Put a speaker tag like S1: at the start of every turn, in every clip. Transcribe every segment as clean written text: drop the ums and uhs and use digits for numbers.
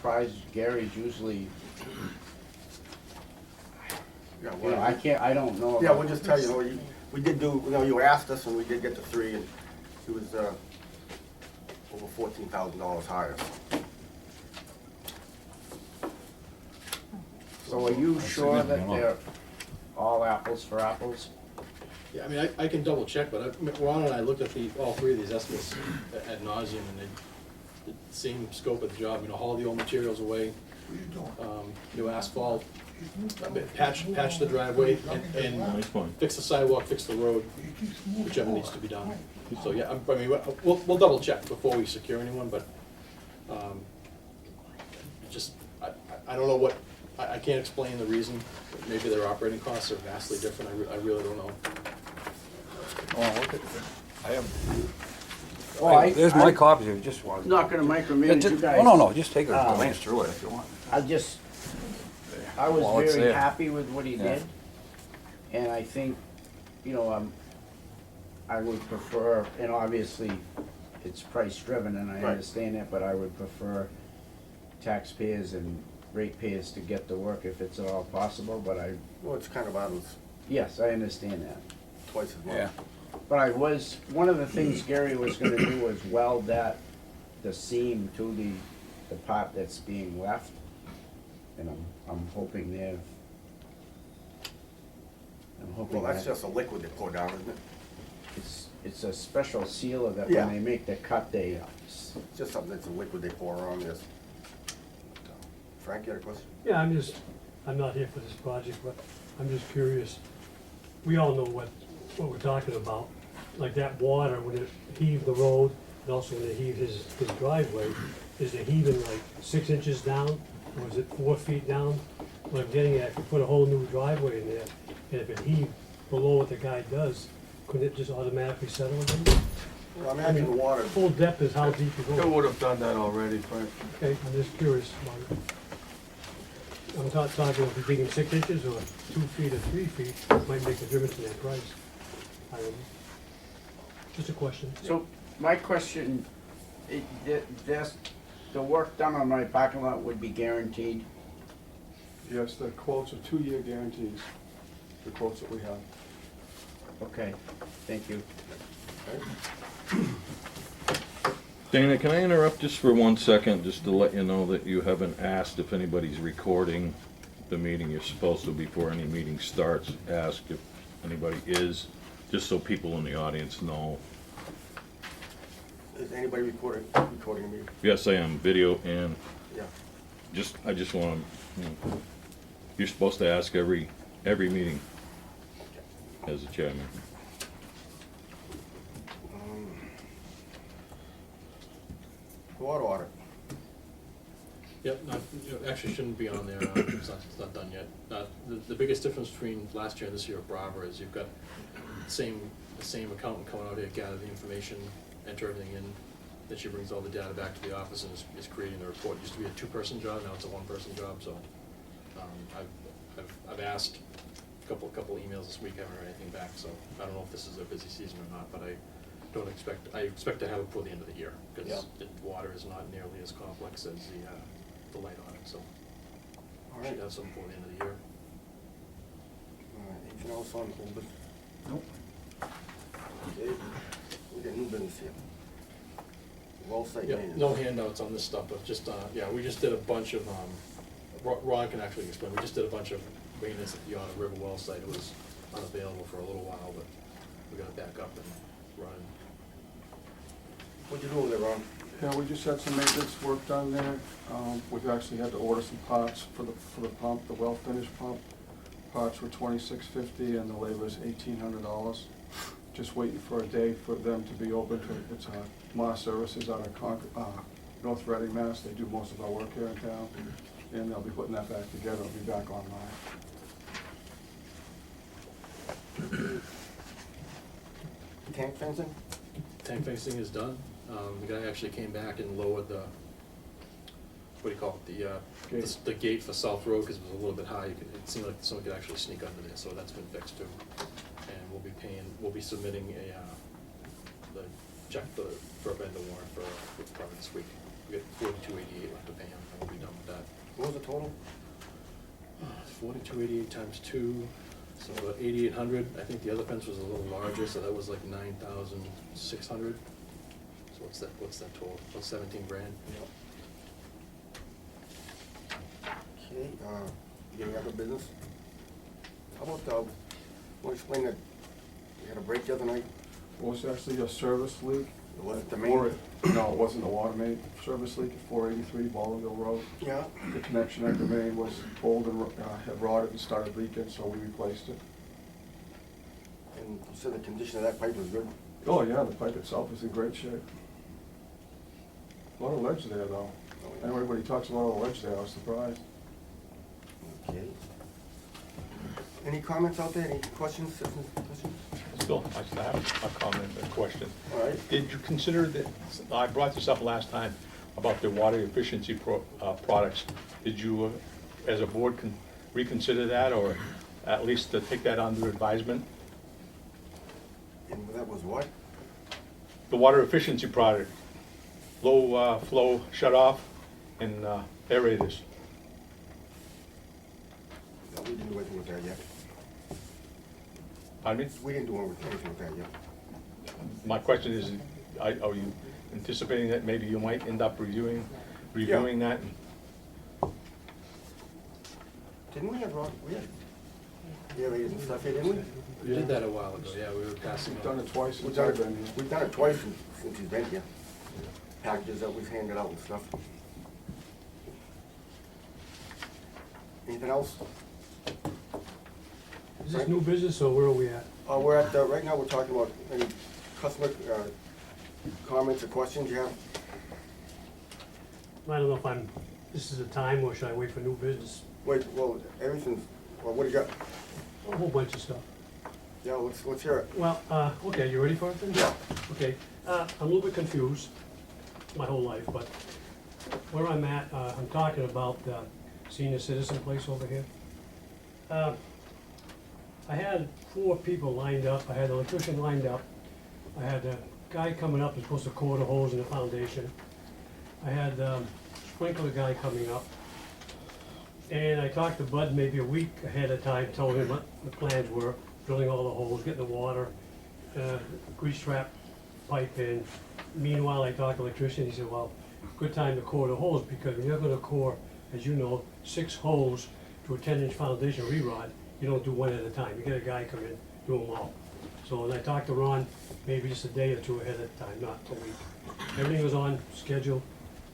S1: surprised. Gary's usually,
S2: Yeah,
S1: you know, I don't know.
S2: yeah,
S1: about-
S2: we'll just tell you, we did do, you asked us and we did get the 3 and it was, over $14,000 higher.
S1: So are you
S3: That's
S1: sure that
S3: significant.
S1: they're all apples for apples?
S4: Yeah, I mean, I can double check, but Ron and I looked at all three of these estimates ad nauseum, and the same scope of the job, you know, haul the old materials away, new asphalt, patch the driveway, and
S3: Nice one.
S4: fix the sidewalk, fix the road, whichever needs to be done. So, yeah, I mean, we'll double check before we secure anyone, but, just, I don't know what, I can't explain the reason. Maybe their operating costs are vastly different, I really don't know.
S5: Oh, look at, I have,
S1: Well,
S5: there's my
S1: I'm
S5: copies if you just want.
S1: not gonna micromanage you guys.
S5: Oh, no, just take a
S1: Um,
S5: glance through it if you want.
S1: I was
S5: While it's
S1: very
S5: there.
S1: happy with what he
S5: Yeah.
S1: did. And I think, you know, I would prefer, and obviously, it's price driven and I
S2: Right.
S1: understand that, but I would prefer taxpayers and ratepayers to get the work if it's at all possible, but
S2: Well, it's kind of out of
S1: yes, I understand that.
S2: twice as much.
S5: Yeah.
S1: But one of the things Gary was gonna do was weld the seam to the part that's being left. And I'm hoping
S2: Well, that's just a liquid they pour down, isn't it?
S1: it's a special sealer that
S2: Yeah.
S1: when they make the cut, they,
S2: It's just something that's a liquid they pour around this. Frank, you had a question?
S6: Yeah, I'm not here for this project, but I'm just curious. We all know what we're talking about, like that water, when it heaved the road, and also when it heaved his driveway, is it heaving like 6 inches down, or is it 4 feet down? What I'm getting at, if you put a whole new driveway in there, and if it heaved below what the guy does, couldn't it just automatically settle again?
S2: Well, I imagine the water,
S6: Full depth is how deep you
S7: They
S6: go.
S7: would have done that already, Frank.
S6: Okay, I'm just curious about it. I'm not talking if you're digging 6 inches or 2 feet or 3 feet, might make a difference in that price. I don't know. Just a question.
S1: so my question, the work done on my parking lot would be guaranteed?
S7: Yes, the quotes are 2-year guarantees, the quotes that we have.
S1: Okay, thank you.
S3: Dana, can I interrupt just for 1 second, just to let you know that you haven't asked if anybody's recording the meeting. You're supposed to, before any meeting starts, ask if anybody is, just so people in the audience know.
S2: is anybody recording me?
S3: Yes, I am, video and
S2: Yeah.
S3: I just want to, you're supposed to ask every meeting as a chairman.
S2: Water audit.
S4: Yep, actually shouldn't be on there, it's not done yet. The biggest difference between last year and this year of Brava is you've got the same accountant coming out here, gather the information, enter everything in, then she brings all the data back to the office and is creating the report. It used to be a 2-person job, now it's a 1-person job, so, I've asked a couple emails this week, haven't heard anything back, so I don't know if this is a busy season or not, but I expect to have it before the end of the year, because
S2: Yeah.
S4: the water is not nearly as complex as the light on it, so
S2: All
S4: we should
S2: right.
S4: have something before the end of the year.
S2: Anything else on old business?
S5: Nope.
S2: Dave, we got new business here. Well said,
S4: Yeah,
S2: man.
S4: no handouts on this stuff, but just, we just did a bunch of, Ron can actually explain, we just did a bunch of maintenance at the Otter River well site. It was unavailable for a little while, but we got it back up and running.
S2: What'd you do with it, Ron?
S7: Yeah, we just had some maintenance work done there. We've actually had to order some parts for the pump, the well finish pump. Parts were $26.50 and the labor is $1,800. Just waiting for a day for them to be open. It's Moss Services out of North Reading, Mass. They do most of our work here in town. And they'll be putting that back together. It'll be back online.
S2: Tank fencing?
S4: Tank fencing is done. The guy actually came back and lowered the, what do you call it,
S7: Gate.
S4: the gate for South Road, because it was a little bit high. It seemed like someone could actually sneak under there, so that's been fixed too. And we'll be submitting the check for a vendor warrant for probably this week. We got $42.88 left to pay him, and we'll be done
S2: was the total?
S4: 4288 times 2, so about 8,800. I think the other fence was a little larger, so that was like 9,600. So what's that total? About 17 grand.
S2: Okay, any other business? How about, want to explain that you had a break the other night?
S7: It was actually a service leak.
S2: Was it the
S7: Or
S2: main?
S7: no, it wasn't a water main, service leak at 483 Ballinville Road.
S2: Yeah.
S7: The connection at the main was old and had rotted and started leaking, so we replaced it.
S2: And you said the condition of that pipe was good?
S7: Oh, yeah, the pipe itself is in great shape. A lot of ledge there, though.
S2: Oh, yeah.
S7: Everybody talks about all the ledge there, I was surprised.
S2: Okay. Any comments out there? Any questions, citizens' questions?
S5: Still, I still have a comment, a question.
S2: All right.
S5: Did you consider that, I brought this up last time about the water efficiency products. Did you, as a board, reconsider that, or at least to take that under advisement?
S2: And that was what?
S5: The water efficiency product, low flow shut-off and aerators.
S2: No, we didn't do anything with that yet.
S5: Pardon me?
S2: We didn't do anything with that yet.
S5: My question is, are you anticipating that maybe you might end up reviewing that?
S2: Didn't we have, aerators and stuff here, didn't we?
S4: We did that a while ago, yeah, we were passing
S7: We've done
S4: on.
S7: it twice
S2: We've
S7: since
S2: done
S7: I've been here.
S2: it, we've done it twice since he's been here. Packages that we've handed out and stuff. Anything else?
S6: Is this new business or where are we at?
S2: We're at, right now, we're talking about any customer comments or questions you have.
S6: I don't know if this is a time or should I wait for new business?
S2: Wait, well, everything's, well, what do you got?
S6: A whole bunch of stuff.
S2: Yeah, let's hear it.
S6: Well, okay, you ready for it then?
S2: Yeah.
S6: Okay, I'm a little bit confused, my whole life, but where I'm at, I'm talking about the senior citizen place over here. I had 4 people lined up, I had an electrician lined up, I had a guy coming up who's supposed to core the holes in the foundation, I had sprinkler guy coming up, and I talked to Bud maybe a week ahead of time, told him what the plans were, drilling all the holes, getting the water, grease trap pipe in. Meanwhile, I talked to the electrician, he said, well, good time to core the holes, because when you're gonna core, as you know, 6 holes to a 10-inch foundation re-rod, you don't do one at a time, you get a guy come in, do them all. So when I talked to Ron, maybe just a day or 2 ahead of time, not a week. Everything was on schedule,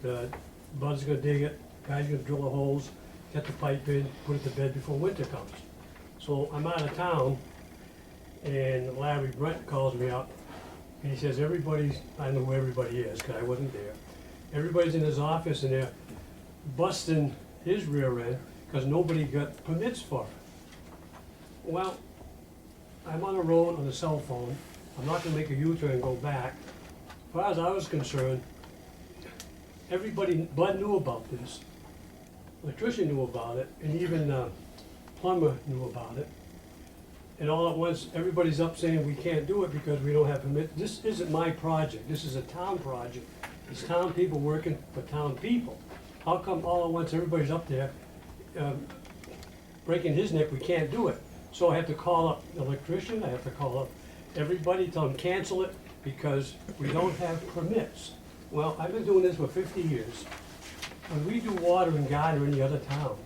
S6: the Bud's gonna dig it, guy's gonna drill the holes, get the pipe in, put it to bed before winter comes. So I'm out of town, and Larry Brent calls me up, and he says, everybody's, I don't know who everybody is, because I wasn't there. Everybody's in his office, and they're busting his rear end, because nobody got permits for it. Well, I'm on the road on a cell phone, I'm not gonna make a U-turn and go back. As far as I was concerned, everybody, Bud knew about this, electrician knew about it, and even plumber knew about it. And all at once, everybody's up saying we can't do it because we don't have permit. This isn't my project, this is a town project. It's town people working for town people. How come all at once everybody's up there breaking his neck, we can't do it? So I have to call up the electrician, I have to call up everybody, tell them cancel it because we don't have permits. Well, I've been doing this for 50 years. When we do water and garden in any other town,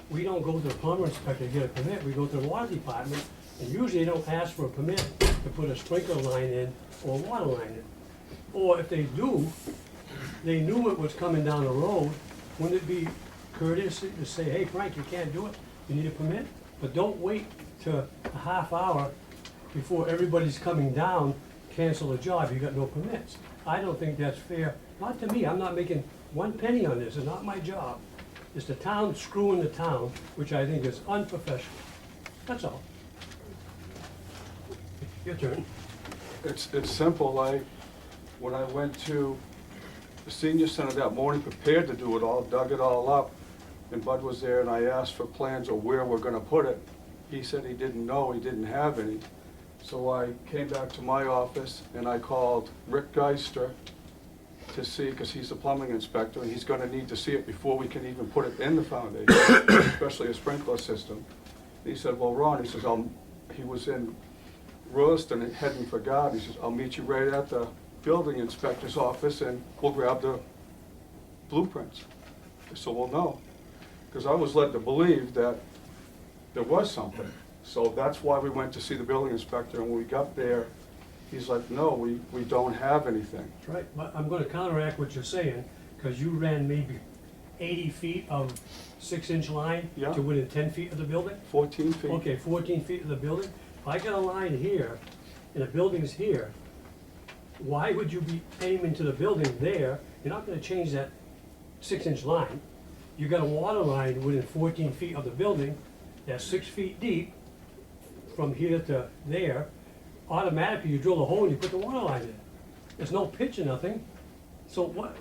S6: we don't go to the plumber inspector to get a permit, we go to the water department, and usually they don't ask for a permit to put a sprinkler line in or a water line in. Or if they do, they knew it was coming down the road, wouldn't it be courteous to say, hey Frank, you can't do it, you need a permit? But don't wait to a half hour before everybody's coming down, cancel the job, you got no permits. I don't think that's fair, not to me, I'm not making 1 penny on this, it's not my job. It's the town screwing the town, which I think is unprofessional. That's all. Your turn.
S7: It's simple, like, when I went to the senior center that morning, prepared to do it all, dug it all up, and Bud was there, and I asked for plans of where we're gonna put it. He said he didn't know, he didn't have any. So I came back to my office, and I called Rick Geister to see, because he's the plumbing inspector, and he's gonna need to see it before we can even put it in the foundation, especially a sprinkler system. And he said, well, Ron, he says, he was in Williston heading for God. He says, I'll meet you right at the building inspector's office and we'll grab the blueprints. So we'll know. Because I was led to believe that there was something. So that's why we went to see the building inspector, and when we got there, he's like, no, we don't have anything.
S6: That's right, but I'm gonna counteract what you're saying, because you ran maybe 80 feet of 6-inch line
S7: Yeah.
S6: to within 10 feet of the building?
S7: 14 feet.
S6: Okay, 14 feet of the building. If I got a line here, and the building's here, why would you be aiming to the building there? You're not gonna change that 6-inch line. You got a water line within 14 feet of the building, that's 6 feet deep, from here to there. Automatically, you drill a hole and you put the water line in. There's no pitch or nothing. So what,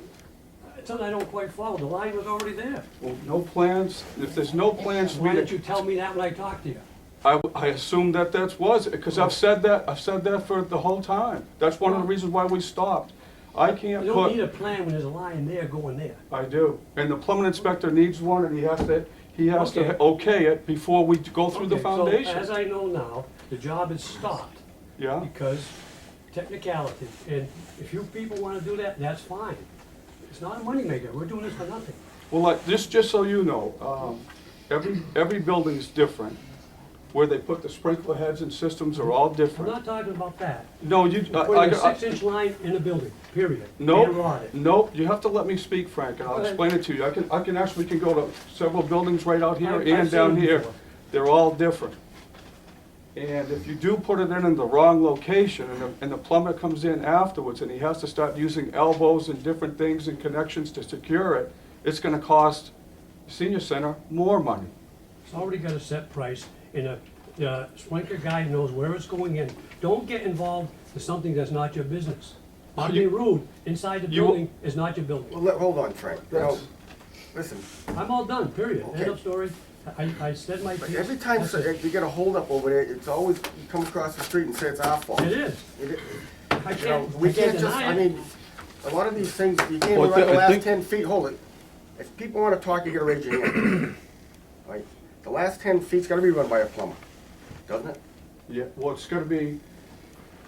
S6: it's something I don't quite follow. The line was already there.
S7: Well, no plans, if there's no plans for
S6: Why
S7: me
S6: didn't you
S7: to,
S6: tell me that when I talked to you?
S7: I assumed that was it, because I've said that for the whole time. That's one of the reasons why we stopped. I can't
S6: You
S7: put.
S6: don't need a plan when there's a line there going there.
S7: I do, and the plumbing inspector needs one, and he has to
S6: Okay.
S7: okay it before we go through the
S6: Okay,
S7: foundation.
S6: So as I know now, the job is stopped
S7: Yeah,
S6: because technicality. And if you people wanna do that, that's fine. It's not a moneymaker. We're doing this for nothing.
S7: well, like, just so you know, every building is different. Where they put the sprinkler heads and systems are all
S6: I'm
S7: different.
S6: not talking about that.
S7: No, you,
S6: Putting a 6-inch line in the building, period.
S7: No,
S6: And rod it.
S7: no, you have to let me speak, Frank, and I'll
S6: Go ahead.
S7: explain it to you. I can actually, we can go to several buildings right out here
S6: I've
S7: and
S6: seen
S7: down
S6: them
S7: here.
S6: before.
S7: They're all different. And if you do put it in the wrong location, and the plumber comes in afterwards, and he has to start using elbows and different things and connections to secure it, it's gonna cost the senior center more money.
S6: It's already got a set price, and the sprinkler guy knows where it's going in. Don't get involved with something that's not your business. Not being rude, inside the
S7: You-
S6: building is not your building.
S2: Well, hold on, Frank. You know,
S7: That's-
S2: listen,
S6: I'm all done, period. End
S2: Okay.
S6: of story. I said my
S2: but
S6: piece.
S2: every time
S6: That's it.
S2: you get a holdup over there, it's always, you come across the street and say it's our fault.
S6: It is.
S2: It-
S6: I
S2: You know,
S6: can't,
S2: we
S6: I can't
S2: can't just,
S6: deny
S2: I
S6: it.
S2: mean, a lot of these things, you can't
S3: Well,
S2: run the
S3: I
S2: last
S3: think-
S2: 10 feet, hold it. If people wanna talk, you gotta raise your hand. Right? The last 10 feet's gotta be run by a plumber, doesn't it?
S7: Yeah, well, it's gonna be,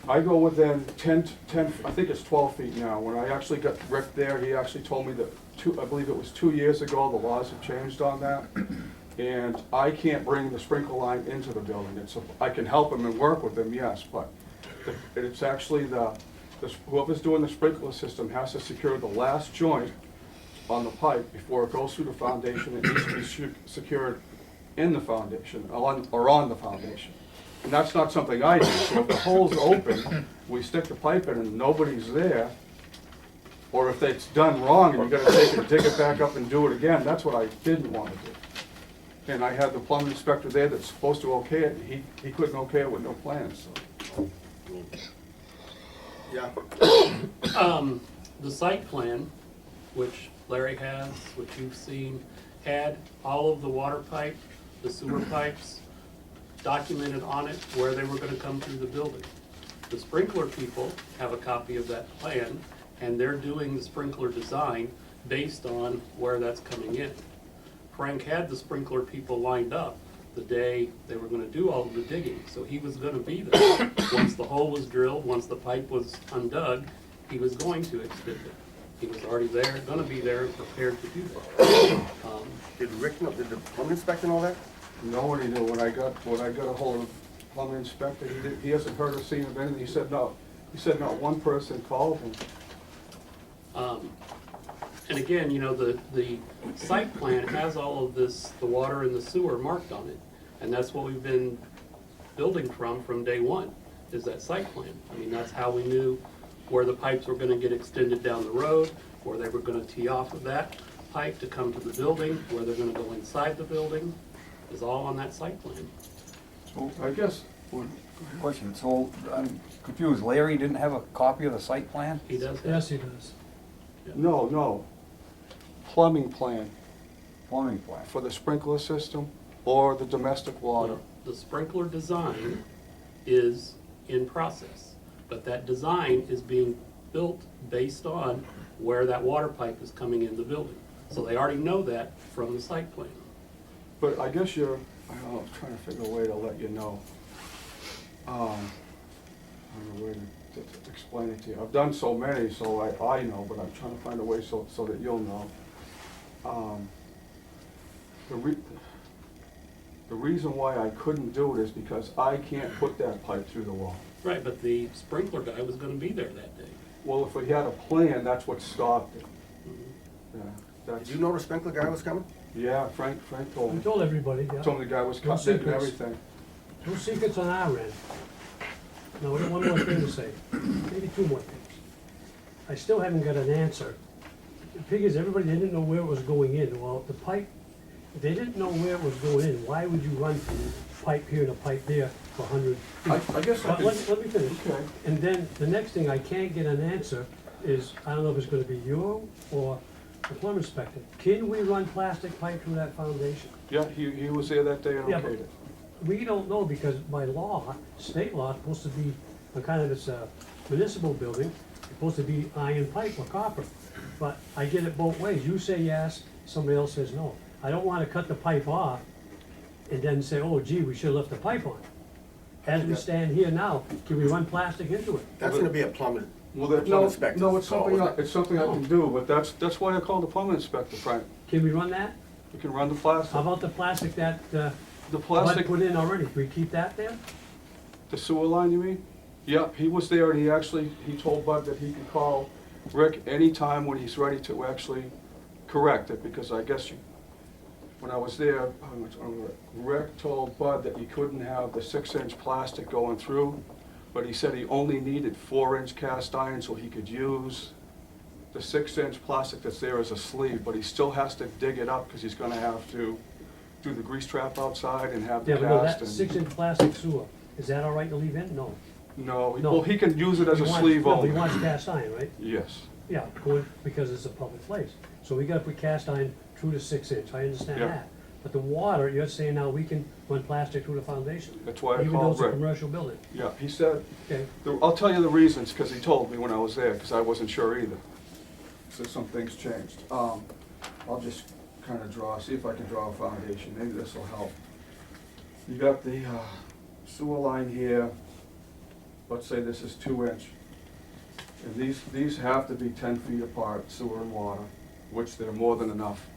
S7: I go within 10, I think it's 12 feet now. When I actually got Rick there, he actually told me that I believe it was 2 years ago, the laws have changed on that. And I can't bring the sprinkler line into the building. I can help him and work with him, yes, but it's actually whoever's doing the sprinkler system has to secure the last joint on the pipe before it goes through the foundation. It needs to be secured in the foundation, or on the foundation. And that's not something I do. So if the hole's open, we stick the pipe in and nobody's there, or if it's done wrong and you gotta take it, dig it back up and do it again, that's what I didn't wanna do. And I had the plumbing inspector there that's supposed to okay it, and he couldn't okay it with no plans, so.
S2: Yeah.
S8: The site plan, which Larry has, which you've seen, had all of the water pipe, the sewer pipes documented on it where they were gonna come through the building. The sprinkler people have a copy of that plan, and they're doing the sprinkler design based on where that's coming in. Frank had the sprinkler people lined up the day they were gonna do all of the digging, so he was gonna be there. Once the hole was drilled, once the pipe was undug, he was going to extend it. He was already there, gonna be there, and prepared to do that.
S2: Did Rick know, did the plumbing inspector know that?
S7: Nobody knew. When I got a hold of the plumbing inspector, he hasn't heard or seen of anything. He said no. He said not one person called him.
S8: And again, you know, the site plan has all of this, the water and the sewer marked on it. And that's what we've been building from day one, is that site plan. I mean, that's how we knew where the pipes were gonna get extended down the road, where they were gonna tee off of that pipe to come to the building, where they're gonna go inside the building, is all on that site plan.
S7: So I guess,
S9: Question, so I'm confused, Larry didn't have a copy of the site plan?
S8: He does have.
S6: Yes, he does.
S7: no. Plumbing plan
S9: Plumbing plan.
S7: for the sprinkler system or the domestic water.
S8: The sprinkler design is in process, but that design is being built based on where that water pipe is coming in the building. So they already know that from the site plan.
S7: But I guess I'm trying to figure a way to let you know. I don't know a way to explain it to you. I've done so many, so I know, but I'm trying to find a way so that you'll know. The reason why I couldn't do it is because I can't put that pipe through the wall.
S8: Right, but the sprinkler guy was gonna be there that day.
S7: Well, if we had a plan, that's what stopped it. Yeah,
S2: Did
S7: that's,
S2: you know the sprinkler guy was coming?
S7: yeah, Frank told
S6: We
S7: me.
S6: told everybody, yeah.
S7: Told me the guy was
S6: No
S7: cutting it and
S6: secrets.
S7: everything.
S6: No secrets on our end. Now, one more thing to say, maybe two more things. I still haven't got an answer. The thing is, everybody didn't know where it was going in. Well, the pipe, if they didn't know where it was going in, why would you run a pipe here and a pipe there for 100 feet?
S7: I guess I
S6: But
S7: could.
S6: let me finish.
S7: Okay.
S6: And then the next thing I can't get an answer is, I don't know if it's gonna be you or the plumber inspector. Can we run plastic pipe through that foundation?
S7: Yeah, he was there that day and
S6: Yeah,
S7: okayed it.
S6: We don't know because by law, state law, it's supposed to be a kind of this municipal building, it's supposed to be iron pipe or copper. But I get it both ways. You say yes, somebody else says no. I don't wanna cut the pipe off and then say, oh gee, we should've left the pipe on. As we stand here now, can we run plastic into it?
S2: That's gonna be a plumber.
S7: Well,
S2: the
S7: that,
S2: plumber
S7: no,
S2: inspector's
S7: no, it's
S2: call,
S7: something,
S2: isn't it?
S7: it's something I can do, but that's why I called the plumbing inspector, Frank.
S6: Can we run that?
S7: We can run the plastic.
S6: How about the plastic that
S7: The
S6: Bud
S7: plastic,
S6: put in already? Can we keep that there?
S7: the sewer line, you mean? Yeah, he was there and he told Bud that he could call Rick anytime when he's ready to actually correct it, because I guess when I was there, Rick told Bud that he couldn't have the 6-inch plastic going through, but he said he only needed 4-inch cast iron so he could use the 6-inch plastic that's there as a sleeve, but he still has to dig it up because he's gonna have to do the grease trap outside and have the
S6: Yeah, but no,
S7: cast
S6: that
S7: and.
S6: 6-inch plastic sewer, is that all right to leave in? No.
S7: No,
S6: No.
S7: well, he can use it as
S6: He
S7: a
S6: wants-
S7: sleeve
S6: no,
S7: only.
S6: He wants cast iron, right?
S7: Yes,
S6: Yeah, because it's a public place. So we gotta put cast iron through the 6-inch, I understand
S7: Yeah.
S6: that. But the water, you're saying now we can run plastic through the foundation?
S7: that's why I
S6: Even though
S7: called
S6: it's a
S7: Rick.
S6: commercial building,
S7: Yeah, he said,
S6: okay?
S7: I'll tell you the reasons, because he told me when I was there, because I wasn't sure either. So some things changed. I'll just kind of see if I can draw a foundation, maybe this will help. You got the sewer line here, let's say this is 2-inch. And these have to be 10 feet apart, sewer and water, which they're more than enough.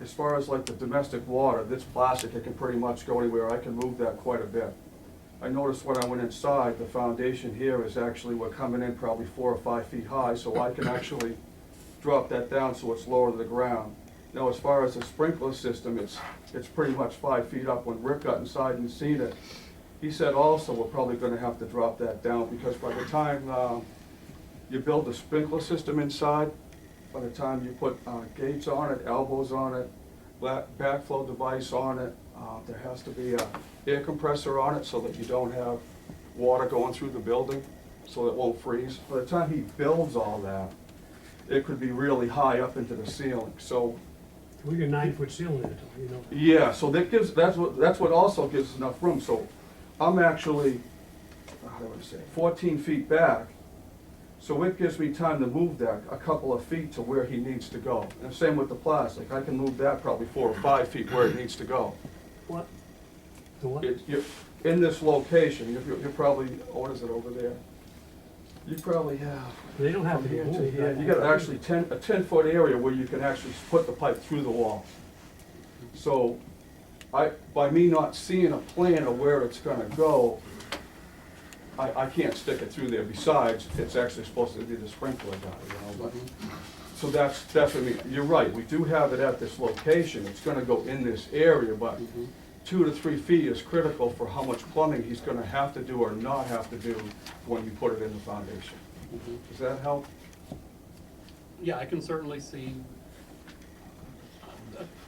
S7: As far as like the domestic water, this plastic, it can pretty much go anywhere. I can move that quite a bit. I noticed when I went inside, the foundation here is actually, we're coming in probably 4 or 5 feet high, so I can actually drop that down so it's lower to the ground. Now, as far as the sprinkler system, it's pretty much 5 feet up. When Rick got inside and seen it, he said also we're probably gonna have to drop that down, because by the time you build the sprinkler system inside, by the time you put gates on it, elbows on it, backflow device on it, there has to be a air compressor on it so that you don't have water going through the building, so it won't freeze. By the time he builds all that, it could be really high up into the ceiling, so.
S6: We got 9-foot ceiling in it, you know?
S7: Yeah, so that's what also gives us enough room, so I'm actually, how do I say, 14 feet back, so it gives me time to move that a couple of feet to where he needs to go. And same with the plastic, I can move that probably 4 or 5 feet where it needs to go.
S6: What? The what?
S7: In this location, you're probably, what is it over there? You probably have.
S6: They don't have
S7: From
S6: to be
S7: here to
S6: moved.
S7: here, you got actually a 10-foot area where you can actually put the pipe through the wall. So, by me not seeing a plan of where it's gonna go, I can't stick it through there. Besides, it's actually supposed to be the sprinkler guy, you know, but. So that's what I mean. You're right, we do have it at this location. It's gonna go in this area, but 2 to 3 feet is critical for how much plumbing he's gonna have to do or not have to do when you put it in the foundation. Does that help?
S8: Yeah, I can certainly see,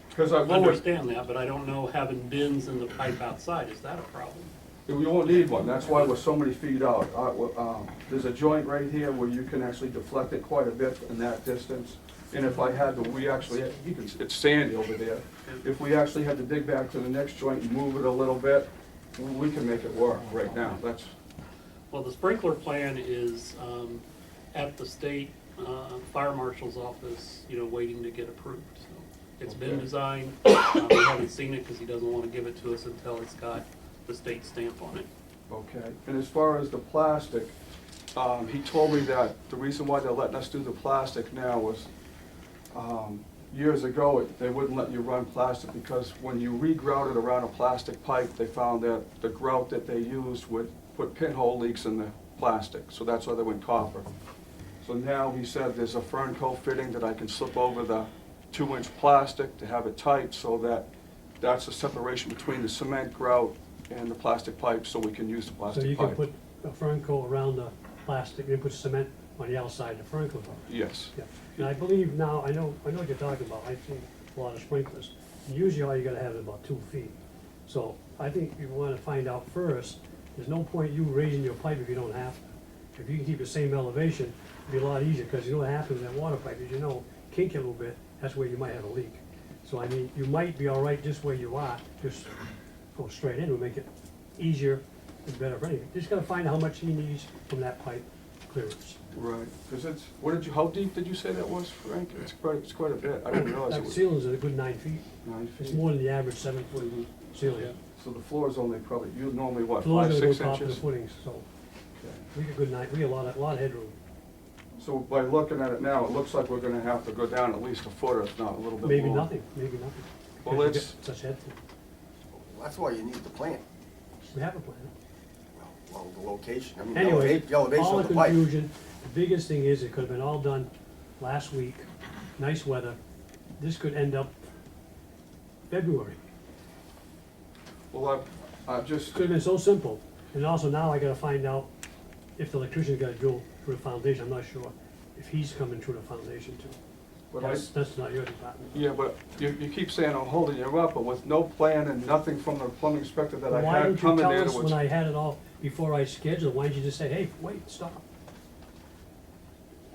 S7: Because I've always,
S8: understand that, but I don't know having bins in the pipe outside, is that a problem?
S7: we won't need one, that's why we're so many feet out. There's a joint right here where you can actually deflect it quite a bit in that distance. And if I had to, it's sandy over there. If we actually had to dig back to the next joint and move it a little bit, we can make it work right now, that's.
S8: Well, the sprinkler plan is at the state, fire marshal's office, you know, waiting to get approved, so. It's been
S7: Okay.
S8: designed, we haven't seen it because he doesn't want to give it to us until it's got the state stamp on it.
S7: Okay, and as far as the plastic, he told me that the reason why they're letting us do the plastic now was, years ago, they wouldn't let you run plastic because when you regrouted around a plastic pipe, they found that the grout that they used would put pinhole leaks in the plastic, so that's why they went copper. So now he said there's a Fernco fitting that I can slip over the 2-inch plastic to have it tight so that that's the separation between the cement grout and the plastic pipe, so we can use the
S6: So
S7: plastic
S6: you
S7: pipe.
S6: can put a Fernco around the plastic, and put cement on the outside of the Fernco.
S7: Yes.
S6: Yeah, and I believe now, I know what you're talking about, I've seen a lot of sprinklers. Usually all you gotta have is about 2 feet. So I think you wanna find out first, there's no point you raising your pipe if you don't have to. If you can keep the same elevation, it'd be a lot easier, because you know what happens with that water pipe, is you know, kink it a little bit, that's where you might have a leak. So I mean, you might be all right just where you are, just go straight in, will make it easier and better for anything. Just gotta find out how much he needs from that pipe clearance.
S7: Right, because it's, how deep did you say that was, Frank? It's quite a bit, I didn't realize it
S6: That
S7: was
S6: ceiling's a good 9 feet.
S7: 9
S6: It's
S7: feet.
S6: more than the average 7-foot ceiling.
S7: So the floor is only probably, you normally what,
S6: Floor's
S7: 5,
S6: gonna go
S7: 6
S6: top of the
S7: inches?
S6: footings, so
S7: Okay.
S6: we get good night, we get a lot of headroom.
S7: So by looking at it now, it looks like we're gonna have to go down at least a foot, if not a little bit more.
S6: Maybe nothing.
S7: Well,
S6: Because you
S7: it's-
S6: get such headroom.
S2: That's why you need the plan.
S6: We have a plan.
S2: Well, the location, I mean,
S6: Anyway,
S2: the elevation
S6: all
S2: of
S6: the
S2: the pipe.
S6: confusion, the biggest thing is it could have been all done last week, nice weather. This could end up February.
S7: Well, I just,
S6: Could have been so simple. And also now I gotta find out if the electrician's gotta drill through the foundation, I'm not sure if he's coming through the foundation too.
S7: but I,
S6: That's not your department.
S7: yeah, but you keep saying I'm holding you up, but with no plan and nothing from the plumbing inspector that I
S6: Why
S7: had
S6: didn't you
S7: coming
S6: tell
S7: there,
S6: us
S7: there
S6: when
S7: was.
S6: I had it all, before I scheduled, why didn't you just say, hey, wait, stop?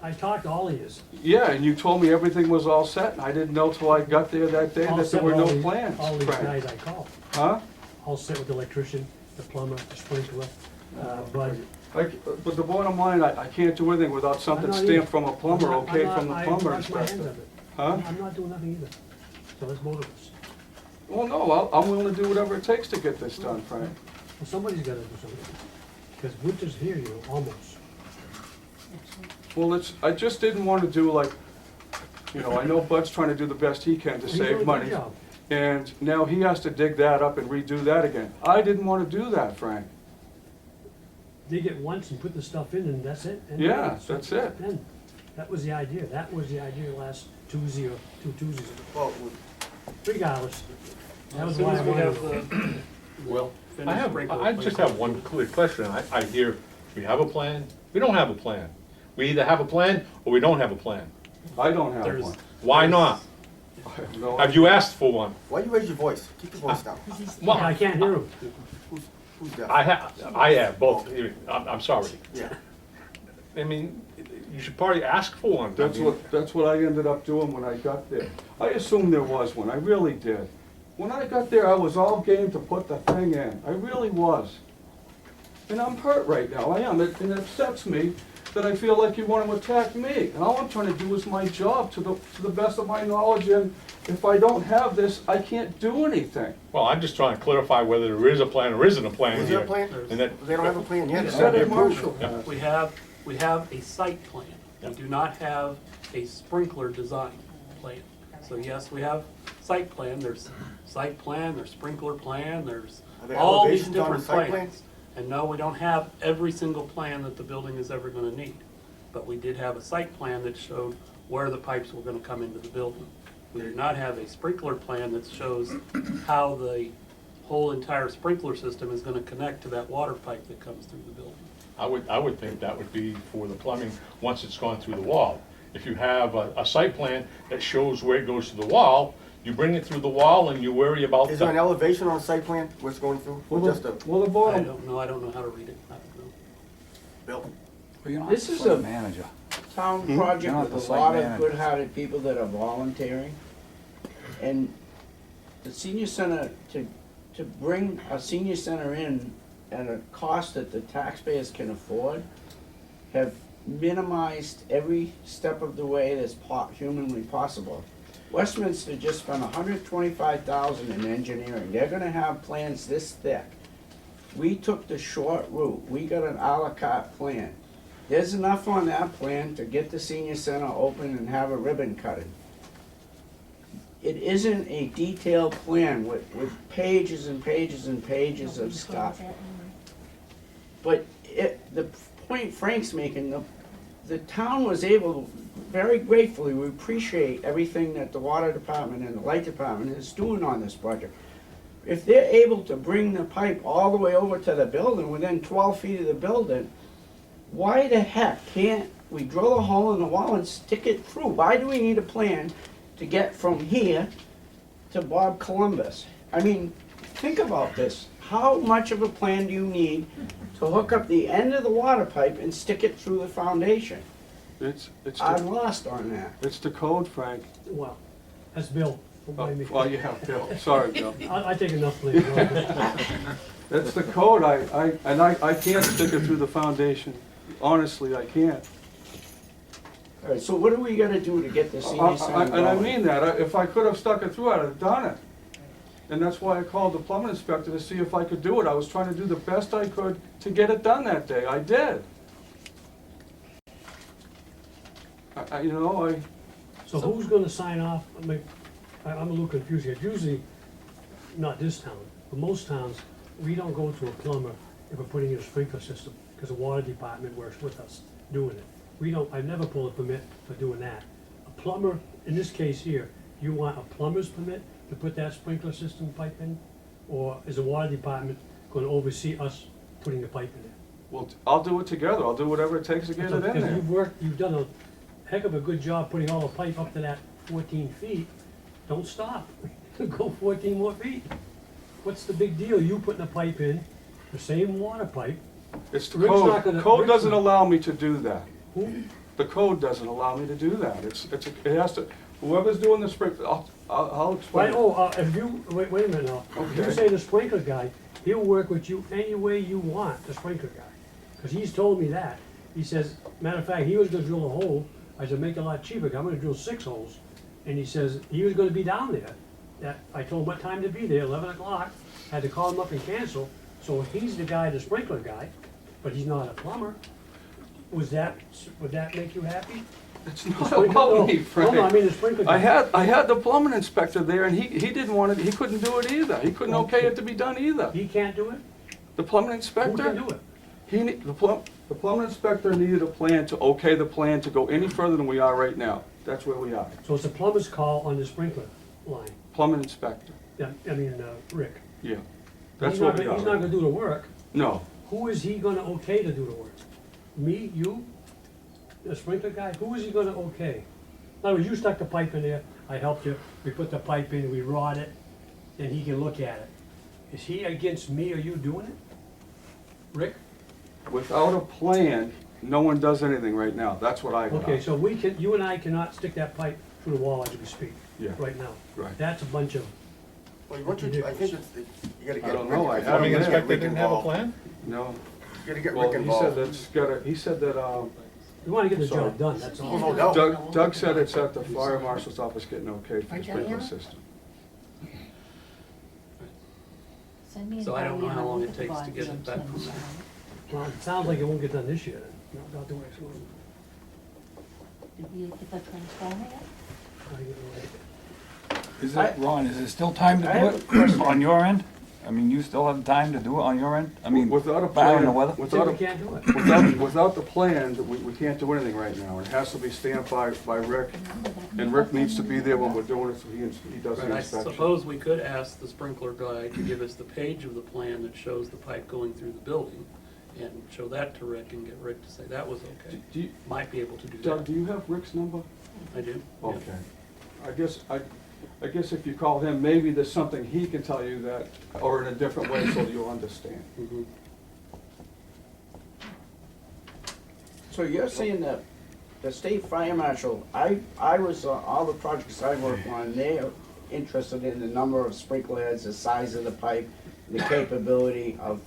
S6: I talked to all of yous.
S7: Yeah, and you told me everything was all set, and I didn't know till I got there that day
S6: All
S7: that there
S6: set
S7: were
S6: with
S7: no
S6: all these-
S7: plans,
S6: All these
S7: Frank.
S6: guys I called,
S7: Huh?
S6: all set with the electrician, the plumber, the sprinkler, but.
S7: But the bottom line, I can't do anything without something
S6: I'm not
S7: stamped
S6: either.
S7: from a plumber,
S6: I'm not-
S7: okay,
S6: I'm not-
S7: from the
S6: I
S7: plumber
S6: wash my hands
S7: inspector.
S6: of it.
S7: Huh?
S6: I'm not doing nothing either. So that's both of us.
S7: Well, no, I'm willing to do whatever it takes to get this done, Frank.
S6: Well, somebody's gotta do something. Because winter's here, you know, almost.
S7: Well, I just didn't want to do like, I know Bud's trying to do the best he can to
S6: He's doing a
S7: save
S6: good
S7: money.
S6: job.
S7: And now he has to dig that up and redo that again. I didn't want to do that, Frank.
S6: Dig it once and put the stuff in and that's it. And
S7: Yeah,
S6: so
S7: that's it.
S6: Then, that was the idea. That was the idea last Tuesday or 2 Tuesdays ago.
S2: Well,
S6: Regardless, that
S8: As
S6: was
S8: soon
S6: why I
S8: as we
S6: wanted
S8: have
S6: to.
S5: Well,
S8: finished sprinkler
S5: I just have one clear question. I hear, we have a plan, we don't have a plan. We either have a plan or we don't have a plan.
S7: I don't have
S8: There's-
S7: one.
S5: Why not?
S7: I have no
S5: Have you asked for one?
S2: why you raise your voice? Keep your voice down.
S6: Yeah, I can't hear him.
S2: Who's that?
S5: I have both. I'm sorry.
S2: Yeah.
S5: I mean, you should probably ask for one. I mean,
S7: That's what I ended up doing when I got there. I assumed there was one, I really did. When I got there, I was all game to put the thing in, I really was. And I'm hurt right now, I am, it upsets me that I feel like you want to attack me. And all I'm trying to do is my job to the best of my knowledge, and if I don't have this, I can't do anything.
S5: Well, I'm just trying to clarify whether there is a plan or isn't a plan
S2: Is
S5: here.
S2: there a plan?
S5: And that,
S2: They don't have a plan yet.
S7: You
S2: It's
S7: said
S2: not
S7: it,
S2: approved.
S7: Marshall.
S8: We have a site plan. We do not have a sprinkler design plan. So yes, we have site plan, there's site plan, there's sprinkler plan, there's
S2: Are there
S8: all these
S2: elevations on the
S8: different
S2: site plan?
S8: plans. And no, we don't have every single plan that the building is ever gonna need. But we did have a site plan that showed where the pipes were gonna come into the building. We do not have a sprinkler plan that shows how the whole entire sprinkler system is gonna connect to that water pipe that comes through the building.
S5: I would think that would be for the plumbing, once it's gone through the wall. If you have a site plan that shows where it goes to the wall, you bring it through the wall and you worry about
S2: Is there an
S5: the,
S2: elevation on the site plan, what's going through? Or just a
S7: Well, the
S8: I
S7: bottom,
S8: don't know how to read it. I don't know.
S2: bill?
S9: Well, you're not
S1: This
S9: the
S1: is
S9: site
S1: a-
S9: manager.
S1: Town
S9: You're
S1: project
S9: not
S1: with
S9: the
S1: a
S9: site
S1: lot of
S9: manager.
S1: good-hearted people that are volunteering. And the senior center, to bring a senior center in at a cost that the taxpayers can afford, have minimized every step of the way that's humanly possible. Westminster just spent $125,000 in engineering. They're gonna have plans this thick. We took the short route. We got an à la carte plan. There's enough on that plan to get the senior center open and have a ribbon cutting. It isn't a detailed plan with pages and pages and pages of stuff. But the point Frank's making, the town was able, very gratefully, we appreciate everything that the water department and the light department is doing on this project. If they're able to bring the pipe all the way over to the building, within 12 feet of the building, why the heck can't we drill a hole in the wall and stick it through? Why do we need a plan to get from here to Bob Columbus? I mean, think about this. How much of a plan do you need to hook up the end of the water pipe and stick it through the foundation? I'm lost on that.
S7: It's the code, Frank.
S6: Well, that's Bill. Don't blame me.
S7: Well, you have Bill, sorry, Bill.
S6: I take enough blame.
S7: That's the code, I can't stick it through the foundation. Honestly, I can't.
S1: All right, so what do we gotta do to get the senior center going?
S7: And I mean that, if I could have stuck it through, I'd have done it. And that's why I called the plumbing inspector to see if I could do it. I was trying to do the best I could to get it done that day. I did. You know,
S6: So who's gonna sign off? I mean, I'm a little confused here. Usually, not this town, but most towns, we don't go to a plumber if we're putting in a sprinkler system, because the water department works with us doing it. We don't, I've never pulled a permit for doing that. A plumber, in this case here, you want a plumber's permit to put that sprinkler system pipe in? Or is the water department gonna oversee us putting the pipe in there?
S7: well, I'll do it together. I'll do whatever it takes to get it in
S6: Because
S7: there.
S6: you've done a heck of a good job putting all the pipe up to that 14 feet. Don't stop, go 14 more feet. What's the big deal? You putting a pipe in, the same water pipe.
S7: It's the
S6: Rick's not
S7: code.
S6: gonna-
S7: Code
S6: Rick's
S7: doesn't
S6: not-
S7: allow me to do that.
S6: Who?
S7: The code doesn't allow me to do that. It has to, whoever's doing the sprinkler, I'll explain.
S6: Right, if you, wait a minute now. If you
S7: Okay.
S6: say the sprinkler guy, he'll work with you any way you want, the sprinkler guy. Because he's told me that. He says, matter of fact, he was gonna drill a hole. I said, make it a lot cheaper, 'cause I'm gonna drill 6 holes. And he says, he was gonna be down there. I told him what time to be there, 11 o'clock. Had to call him up and cancel. So he's the guy, the sprinkler guy, but he's not a plumber. Would that make you happy?
S7: It's
S6: The
S7: not
S6: sprinkler-
S7: about me,
S6: no,
S7: Frank.
S6: no, I mean the sprinkler guy.
S7: I had the plumbing inspector there, and he didn't want it, he couldn't do it either. He couldn't okay it to be done either.
S6: He can't do it?
S7: The plumbing
S6: Who
S7: inspector?
S6: can do it?
S7: The plumbing inspector needed a plan to okay the plan to go any further than we are right now. That's where we are.
S6: So it's a plumber's call on the sprinkler line.
S7: Plumbing inspector,
S6: Yeah, Rick.
S7: yeah. That's
S6: He's
S7: where
S6: not
S7: we
S6: gonna-
S7: are.
S6: He's not
S7: right
S6: gonna do the work.
S7: now. No,
S6: Who is he gonna okay to do the work? Me, you, the sprinkler guy? Who is he gonna okay? In other words, you stuck the pipe in there, I helped you, we put the pipe in, we rod it, and he can look at it. Is he against me or you doing it? Rick?
S7: without a plan, no one does anything right now. That's what I got.
S6: Okay, so you and I cannot stick that pipe through the wall as we speak,
S7: Yeah.
S6: right now.
S7: Right.
S6: That's a bunch of,
S2: Well, I think you gotta get.
S7: I don't know. I
S2: Rick-
S7: haven't
S5: Plumbing
S7: been.
S5: inspector
S2: Rick
S5: didn't have a
S2: involved.
S5: plan?
S7: No.
S2: You gotta get
S7: Well,
S2: Rick
S7: he said
S2: involved.
S7: he said that,
S6: we wanna get the
S7: Sorry.
S6: job done, that's
S2: Oh,
S6: all.
S2: no doubt.
S7: Doug said it's at the fire marshal's office getting okay for the
S10: Right,
S7: sprinkler
S10: Diana?
S7: system.
S10: Send me an
S8: So I don't know how
S10: email
S8: long
S10: with
S8: it
S10: the
S8: takes to
S10: bonds
S8: get
S10: on
S8: it back.
S10: Tim's.
S6: Well, it sounds like it won't get done this year, then. Not the next one.
S10: Did you get the transformer yet?
S6: I get it.
S9: Is it, Ron, is there still time
S1: I
S9: to
S1: have
S9: do
S1: a
S9: it
S1: question.
S9: on your end? I mean, you still have time to do it on your end? I mean,
S7: Without a
S9: barring the
S7: plan,
S9: weather?
S6: Say
S7: without
S6: we
S7: a,
S6: can't do it.
S7: without the plan, we can't do anything right now. It has to be stamped by Rick, and Rick needs to be there when we're doing it, so he does
S8: Right,
S7: the
S8: I
S7: inspection.
S8: suppose we could ask the sprinkler guy to give us the page of the plan that shows the pipe going through the building and show that to Rick and get Rick to say that was okay.
S7: Do you,
S8: Might be able to do
S7: Doug,
S8: that.
S7: do you have Rick's number?
S8: I do. yeah.
S7: Okay. I guess if you call him, maybe there's something he can tell you that, or in a different way so you'll understand.
S8: Mhm.
S1: So you're saying that the state fire marshal, I was, all the projects I work on, they're interested in the number of sprinkler heads, the size of the pipe, the capability of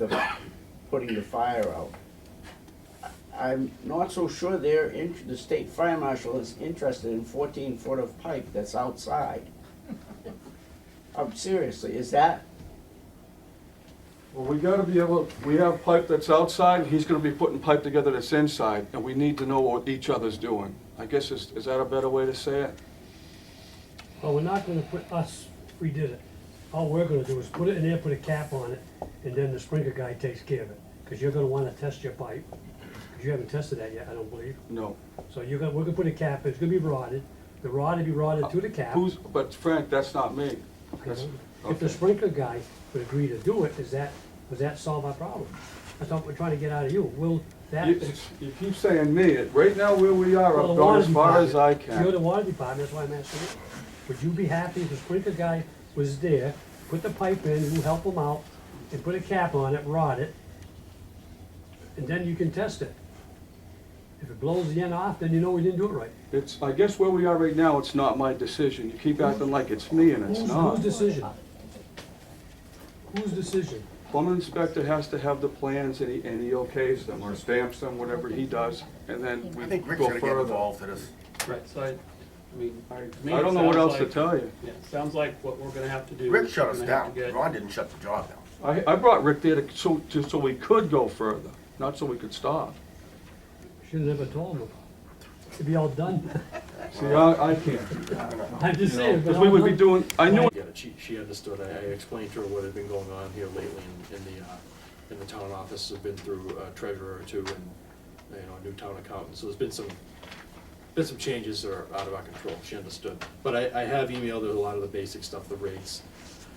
S1: putting the fire out. I'm not so sure the state fire marshal is interested in 14 foot of pipe that's outside. Seriously, is that,
S7: Well, we gotta be able, we have pipe that's outside, he's gonna be putting pipe together that's inside, and we need to know what each other's doing. I guess, is that a better way to say it?
S6: Well, we're not gonna put us, we did it. All we're gonna do is put it in there, put a cap on it, and then the sprinkler guy takes care of it. Cause you're gonna wanna test your pipe, cause you haven't tested that yet, I don't believe.
S7: No.
S6: So we're gonna put a cap, it's gonna be rotted, the rod will be rotted to the cap.
S7: But Frank, that's not me. That's-
S6: If the
S7: okay.
S6: sprinkler guy would agree to do it, does that solve our problem? That's what we're trying to get out of you, will that?
S7: You keep saying me, right now where we are,
S6: Well,
S7: I've
S6: the
S7: gone
S6: water
S7: as far as I
S6: department, You're the
S7: can.
S6: water department, that's why I'm asking you. Would you be happy if the sprinkler guy was there, put the pipe in, you help him out, and put a cap on it, rod it, and then you can test it? If it blows the end off, then you know we didn't do it right.
S7: It's, I guess where we are right now, it's not my decision. You keep acting like it's me and it's not.
S6: Whose decision? Whose decision?
S7: Plumbing inspector has to have the plans and he okays them or stamps them, whatever he does, and then
S2: I
S7: we
S2: think Rick's
S7: go
S2: gonna get
S7: further.
S2: involved in this.
S8: Right, so I mean,
S7: I
S8: to me,
S7: I
S8: it
S7: don't know what
S8: sounds
S7: else to
S8: like-
S7: tell you.
S8: Yeah, sounds like what we're gonna have to do.
S2: Rick
S8: is
S2: shut
S8: we're
S2: us
S8: gonna have
S2: down.
S8: to get-
S2: Ron didn't shut the job down.
S7: I brought Rick there just so we could go further, not so we could stop.
S6: Should've never told him about it. It'd be all done.
S7: See, I can't.
S6: I'm just saying.
S7: Because we would be doing, I knew
S4: Yeah, she understood. I explained to her what had been going on here lately in the town office. I've been through a treasurer or two and, a new town accountant. So there's been some changes that are out of our control. She understood. But I have emailed her a lot of the basic stuff, the rates,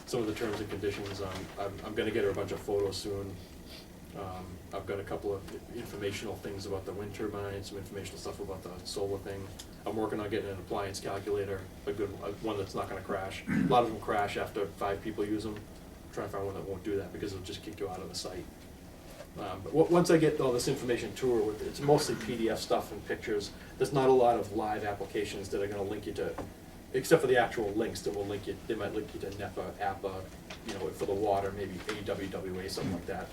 S4: some of the terms and conditions. I'm gonna get her a bunch of photos soon. I've got a couple of informational things about the wind turbine, some informational stuff about the solar thing. I'm working on getting an appliance calculator, one that's not gonna crash. A lot of them crash after 5 people use them. I'm trying to find one that won't do that because it'll just kick you out of the site. But once I get all this information to her, it's mostly PDF stuff and pictures. There's not a lot of live applications that are gonna link you to, except for the actual links that will link you, they might link you to NEPA, APA, for the water, maybe AWWA, something like that.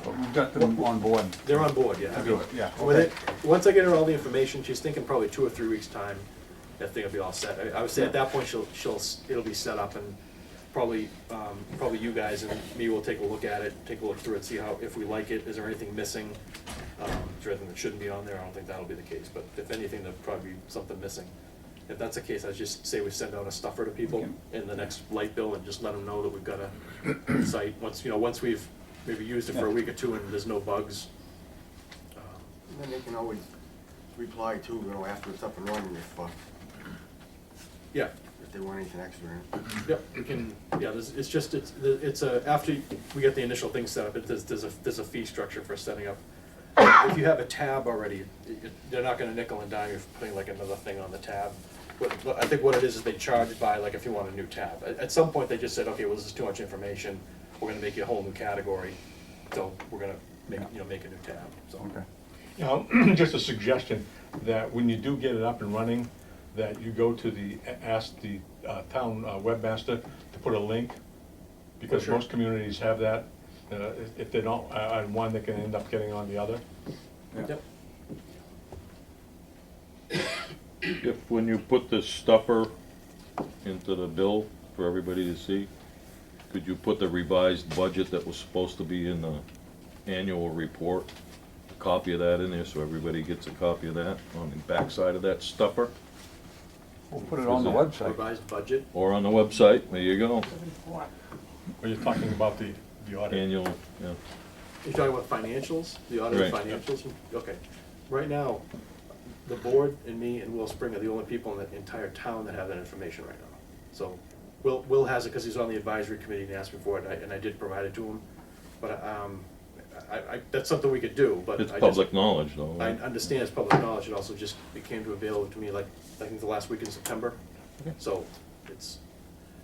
S9: But we've got them on board.
S4: They're on board, yeah. I mean,
S9: Yeah,
S4: with
S9: okay.
S4: it, once I get her all the information, she's thinking probably 2 or 3 weeks' time, that thing will be all set. I would say at that point, it'll be set up and probably you guys and me will take a look at it, take a look through it, see if we like it, is there anything missing? Is there anything that shouldn't be on there? I don't think that'll be the case, but if anything, there'll probably be something missing. If that's the case, I'd just say we send out a stuffer to people in the next light bill and just let them know that we've got a site, once we've maybe used it for a week or two and there's no bugs.
S2: And then they can always reply too, after it's up and running
S4: Yeah,
S2: if they want anything extra in it.
S4: yep, we can, it's after we get the initial thing set up, there's a fee structure for setting up. If you have a tab already, they're not gonna nickel and dime you for putting like another thing on the tab. I think what it is they charge by, like, if you want a new tab. At some point, they just said, okay, well, this is too much information, we're gonna make you a whole new category, so we're gonna make a new tab, so.
S9: Okay.
S5: Now, just a suggestion, that when you do get it up and running, that you go to ask the town webmaster to put a link, because
S4: Sure.
S5: most communities have that. If they don't, on one, they can end up getting on the other.
S4: Yep.
S3: When you put the stuffer into the bill for everybody to see, could you put the revised budget that was supposed to be in the annual report, a copy of that in there so everybody gets a copy of that on the backside of that stuffer?
S9: We'll put it on the website.
S4: Revised budget,
S3: Or on the website, there you go,
S5: Or you're talking about the audit.
S3: annual, yeah.
S4: you're talking about financials, the audited
S3: Right.
S4: financials? Okay. Right now, the board and me and Will Spring are the only people in the entire town that have that information right now. So, Will has it because he's on the advisory committee and asked me for it, and I did provide it to him. But, that's something we could do, but
S3: It's
S4: I
S3: public knowledge though.
S4: I
S3: right?
S4: understand it's public knowledge, it also just became available to me like, I think the last week in September.
S3: Okay.
S4: So, it's,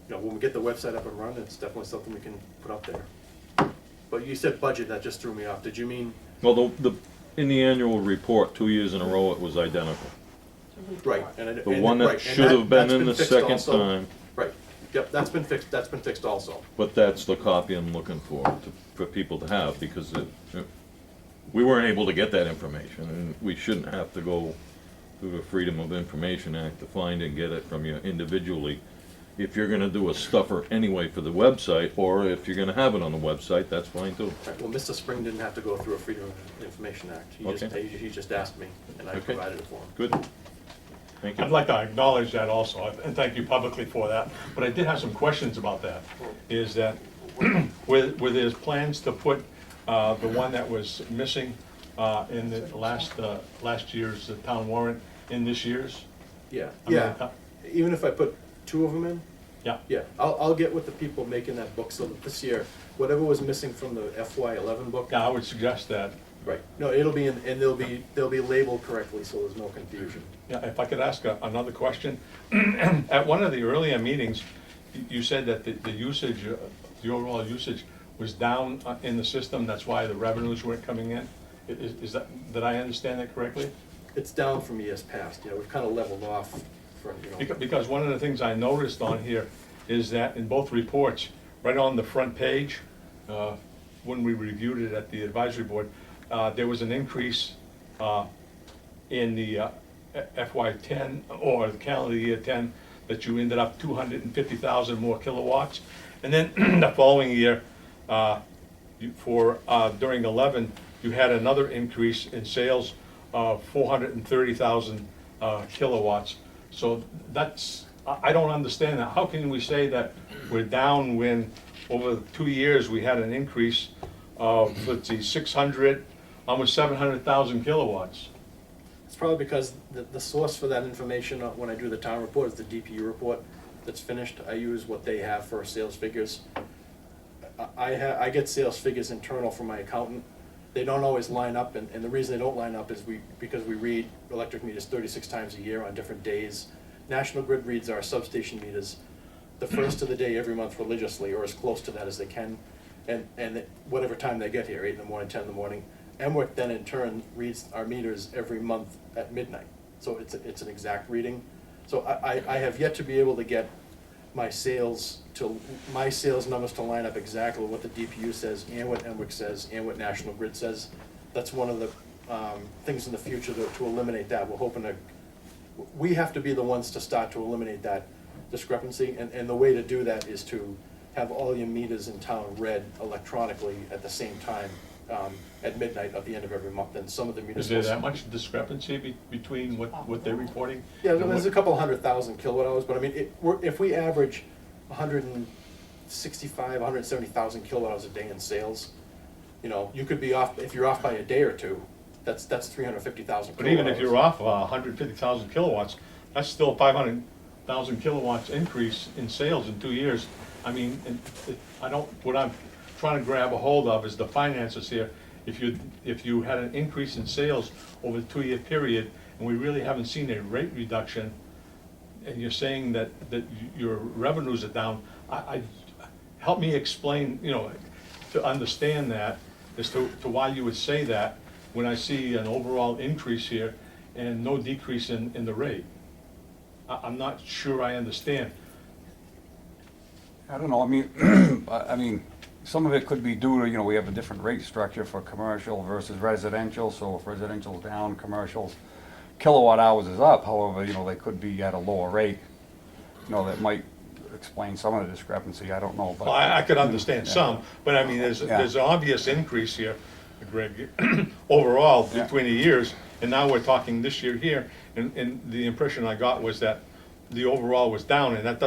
S4: when we get the website up and running, it's definitely something we can put up there. But you said budget, that just threw me off, did you mean?
S3: Well, in the annual report, 2 years in a row, it was identical.
S4: Right.
S3: The one that should have been in the second time,
S4: Right, yep, that's been fixed also.
S3: but that's the copy I'm looking for people to have, because we weren't able to get that information, and we shouldn't have to go through the Freedom of Information Act to find and get it from you individually. If you're gonna do a stuffer anyway for the website, or if you're gonna have it on the website, that's fine too.
S4: Right, well, Mr. Spring didn't have to go through a Freedom of Information Act.
S3: Okay.
S4: He just asked me, and I
S3: Okay.
S4: provided it for him.
S3: Good. Thank you.
S5: I'd like to acknowledge that also, and thank you publicly for that, but I did have some questions about that. Is that, where there's plans to put the one that was missing in the last year's town warrant in this year's?
S4: Yeah,
S5: I mean,
S4: yeah, even if I put 2 of them in,
S5: Yeah,
S4: yeah, I'll get with the people making that book, so that this year, whatever was missing from the FY11 book.
S5: yeah, I would suggest that.
S4: Right, no, it'll be in, and they'll be labeled correctly, so there's no confusion.
S5: Yeah, if I could ask another question. At one of the earlier meetings, you said that the usage, the overall usage was down in the system, that's why the revenues weren't coming in? Is that, did I understand that correctly?
S4: It's down from years past, we've kind of leveled off for,
S5: Because one of the things I noticed on here is that in both reports, right on the front page, when we reviewed it at the advisory board, there was an increase in the FY10 or the calendar year 10, that you ended up 250,000 more kilowatts. And then the following year, during 11, you had another increase in sales of 430,000 kilowatts. So that's, I don't understand that. How can we say that we're down when over 2 years we had an increase of, let's see, 600, almost 700,000 kilowatts?
S4: It's probably because the source for that information, when I do the town report, is the DPU report that's finished. I use what they have for sales figures. I get sales figures internal from my accountant. They don't always line up, and the reason they don't line up is because we read electric meters 36 times a year on different days. National Grid reads our substation meters the first of the day every month religiously, or as close to that as they can, and whatever time they get here, 8 in the morning, 10 in the morning. MWIC then in turn reads our meters every month at midnight, so it's an exact reading. So I have yet to be able to get my sales numbers to line up exactly what the DPU says and what MWIC says and what National Grid says. That's one of the things in the future to eliminate that. We're hoping we have to be the ones to start to eliminate that discrepancy, and the way to do that is to have all your meters in town read electronically at the same time at midnight at the end of every month, and some of the
S5: Is
S4: municipal.
S5: there that much discrepancy between what they're reporting?
S4: Yeah,
S5: and
S4: there's
S5: what-
S4: a couple 100,000 kilowatt hours, but I mean, if we average 165, 170,000 kilowatt hours a day in sales, you could be off, if you're off by a day or two, that's 350,000
S5: But
S4: kilowatt
S5: even if
S4: hours.
S5: you're off 150,000 kilowatts, that's still 500,000 kilowatts increase in sales in 2 years. I mean, what I'm trying to grab a hold of is the finances here. If you had an increase in sales over the 2-year period, and we really haven't seen a rate reduction, and you're saying that your revenues are down, help me explain, to understand that, as to why you would say that, when I see an overall increase here and no decrease in the rate. I'm not sure I understand.
S9: I don't know, I mean, I mean, some of it could be due to, we have a different rate structure for commercial versus residential, so if residential's down, commercial's kilowatt hours is up, however, they could be at a lower rate. That might explain some of the discrepancy, I don't know, but.
S5: Well, I could understand
S9: Yeah.
S5: some, but I mean, there's
S9: Yeah.
S5: an obvious increase here, Greg, overall
S9: Yeah.
S5: between the years, and now we're talking this year here, and the impression I got was that the overall was down, and that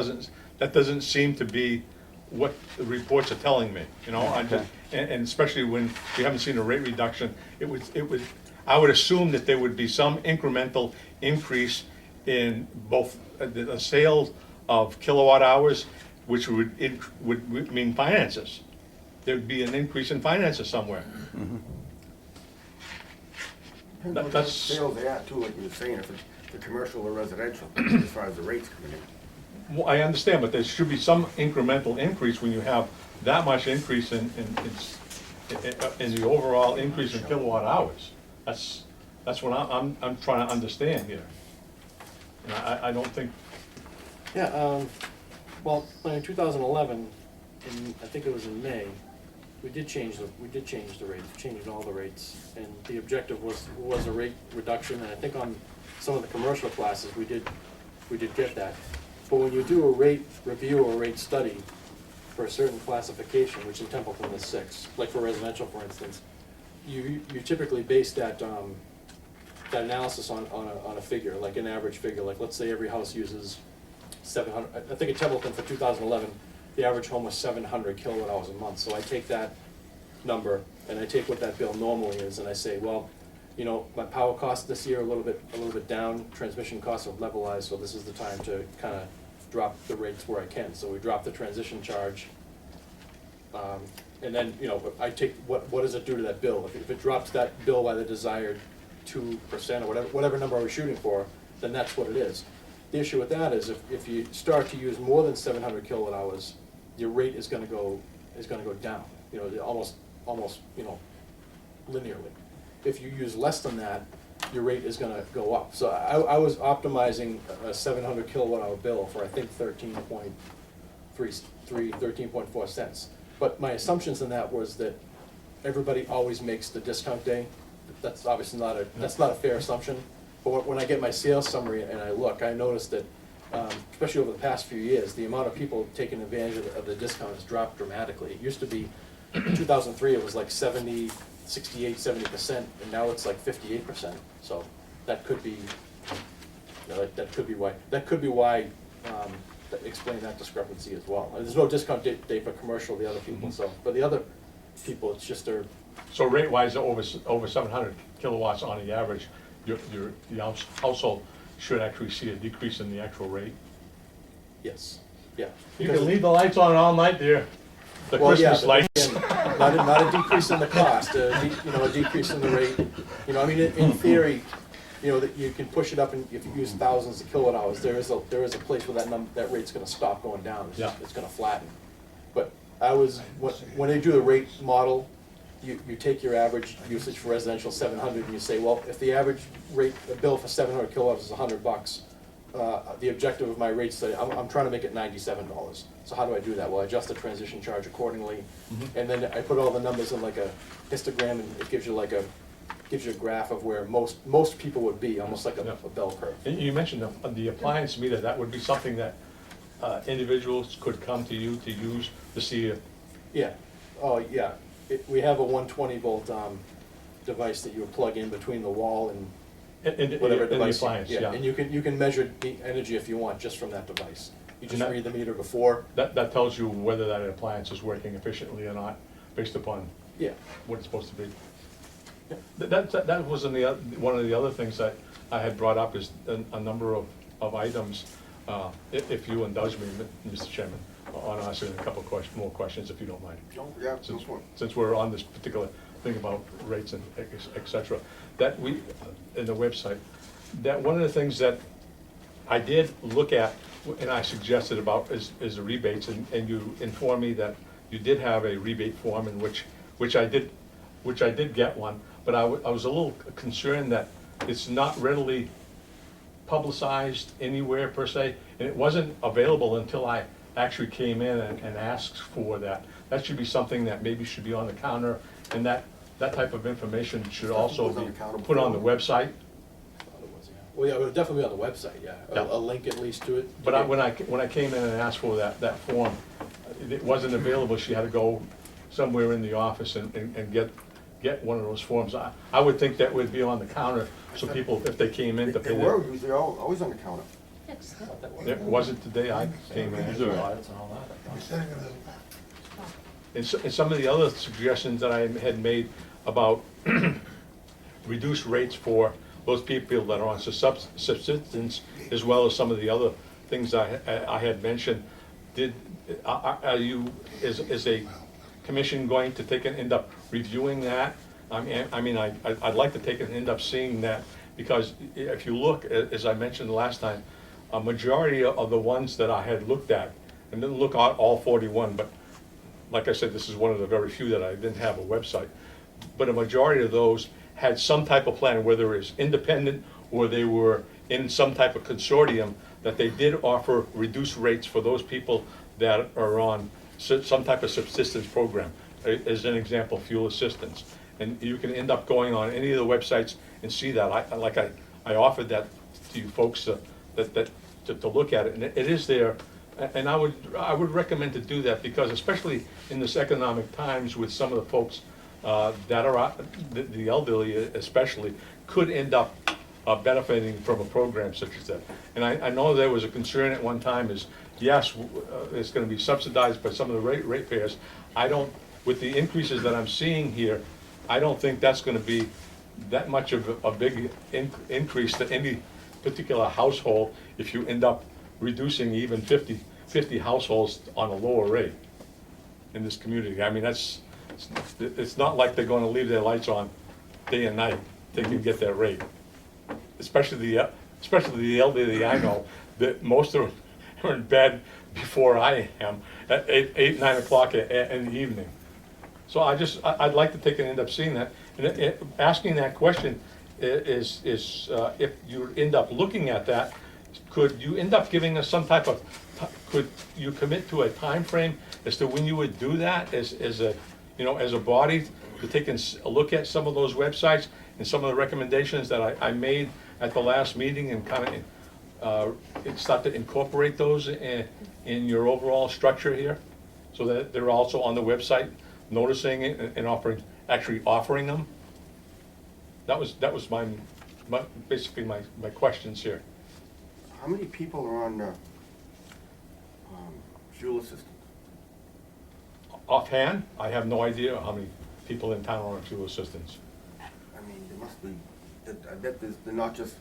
S5: doesn't seem to be what the reports are telling me, I just, and especially when we haven't seen a rate reduction, I would assume that there would be some incremental increase in both the sales of kilowatt hours, which would mean finances. There'd be an increase in finances somewhere.
S2: Depends on what
S5: That's-
S2: sales they are too, like you were saying, if it's the commercial or residential, as far as the rates coming in.
S5: Well, I understand, but there should be some incremental increase when you have that much increase in the overall increase in kilowatt hours. That's what I'm trying to understand here. And I don't think,
S4: Yeah, well, in 2011, I think it was in May, we did change the rates, changed all the rates, and the objective was a rate reduction, and I think on some of the commercial classes, we did get that. But when you do a rate review or a rate study for a certain classification, which in Templeton is 6, like for residential, for instance, you typically base that analysis on a figure, like an average figure, like let's say every house uses 700, I think in Templeton for 2011, the average home was 700 kilowatt hours a month. So I take that number and I take what that bill normally is and I say, well, you know, my power cost this year a little bit down, transmission costs have levelized, so this is the time to kind of drop the rates where I can. So we drop the transition charge. And then, you know, I take, what does it do to that bill? If it drops that bill by the desired 2% or whatever number I was shooting for, then that's what it is. The issue with that is if you start to use more than 700 kilowatt hours, your rate is gonna go down, you know, almost, you know, linearly. If you use less than that, your rate is gonna go up. So I was optimizing a 700 kilowatt hour bill for, I think, 13.4 cents. But my assumptions in that was that everybody always makes the discount day. That's obviously not a fair assumption. But when I get my sales summary and I look, I noticed that, especially over the past few years, the amount of people taking advantage of the discount has dropped dramatically. It used to be, in 2003, it was like 70%, and now it's like 58%. So that could be, you know, that could be why, explain that discrepancy as well. And there's no discount day for commercial, the other people, so, but the other people, it's just their.
S5: So rate-wise, over 700 kilowatts on the average, the household should actually see a decrease in the actual rate?
S4: Yes, yeah.
S5: You can leave the lights on all night there, the
S4: Well, yeah,
S5: Christmas lights.
S4: again, not a decrease in the cost, you know, a decrease in the rate. You know, I mean, in theory, you know, that you can push it up, and if you use thousands of kilowatt hours, there is a place where that rate's gonna stop going down. It's gonna flatten. But when they do the rate model, you take your average usage for residential 700 and you say, well, if the average rate, the bill for 700 kilowatts is $100, the objective of my rate study, I'm trying to make it $97. So how do I do that? Well, I adjust the transition charge accordingly, and then I put all the numbers in like a histogram, and it gives you a graph of where most people would be, almost like a bell curve.
S5: And you mentioned the appliance meter, that would be something that individuals could come to you to use to see if.
S4: Yeah, oh, yeah. We have a 120 volt device that you would plug in between the wall and whatever
S5: the
S4: device.
S5: appliance, yeah.
S4: And you can measure the energy if you want, just from that device. You just
S5: And
S4: read the meter before.
S5: That tells you whether that appliance is working efficiently or not, based upon
S4: Yeah.
S5: what it's supposed to be.
S4: Yeah.
S5: That was one of the other things that I had brought up, is a number of items, if you indulge me, Mr. Chairman, on asking a couple more questions, if you don't mind.
S2: Yeah,
S5: Since we're on this particular thing about rates and et cetera, that we, in the website, that one of the things that I did look at, and I suggested about, is the rebates, and you informed me that you did have a rebate form, in which I did get one, but I was a little concerned that it's not readily publicized anywhere per se, and it wasn't available until I actually came in and asked for that. That should be something that maybe should be on the counter, and that type of information should also
S2: was on
S5: be
S2: the counter
S5: put on the
S2: before.
S5: website.
S4: Well, yeah, it would definitely be on the website, yeah.
S5: Yeah.
S4: A link at least to it.
S5: But when I came in and asked for that form, it wasn't available. She had to go somewhere in the office and get one of those forms. I would think that would be on the counter, so people, if they came in to
S2: They
S5: pay
S2: were,
S5: their.
S2: they're always on the counter.
S10: Fix
S5: It wasn't the day I came in. And some of the other suggestions that I had made about reduced rates for those people that are on subsistence, as well as some of the other things I had mentioned, are you, is a commission going to take and end up reviewing that? I mean, I'd like to take and end up seeing that, because if you look, as I mentioned last time, a majority of the ones that I had looked at, and didn't look at all 41, but like I said, this is one of the very few that I didn't have a website, but a majority of those had some type of plan, whether it's independent or they were in some type of consortium, that they did offer reduced rates for those people that are on some type of subsistence program. as an example, fuel assistance. And you can end up going on any of the websites and see that. I offered that to you folks, to look at it, and it is there. And I would recommend to do that, because especially in this economic times with some of the folks that are, the elderly especially, could end up benefiting from a program such as that. And I know there was a concern at one time is, yes, it's gonna be subsidized by some of the ratepayers. With the increases that I'm seeing here, I don't think that's gonna be that much of a big increase to any particular household if you end up reducing even 50 households on a lower rate in this community. I mean, it's not like they're gonna leave their lights on day and night. They can get that rate. Especially the elderly I know, that most of them are in bed before I am, at 9 o'clock in the evening. So I'd like to take and end up seeing that. And asking that question is if you end up looking at that, could you end up giving us some type of, could you commit to a time frame as to when you would do that as a body, to take a look at some of those websites and some of the recommendations that I made at the last meeting, and kind of start to incorporate those in your overall structure here, so that they're also on the website, noticing it and actually offering them? That was basically my questions here.
S2: How many people are on fuel assistance?
S5: Offhand, I have no idea how many people in town are on fuel assistance.
S2: I mean, there must be, I bet they're not just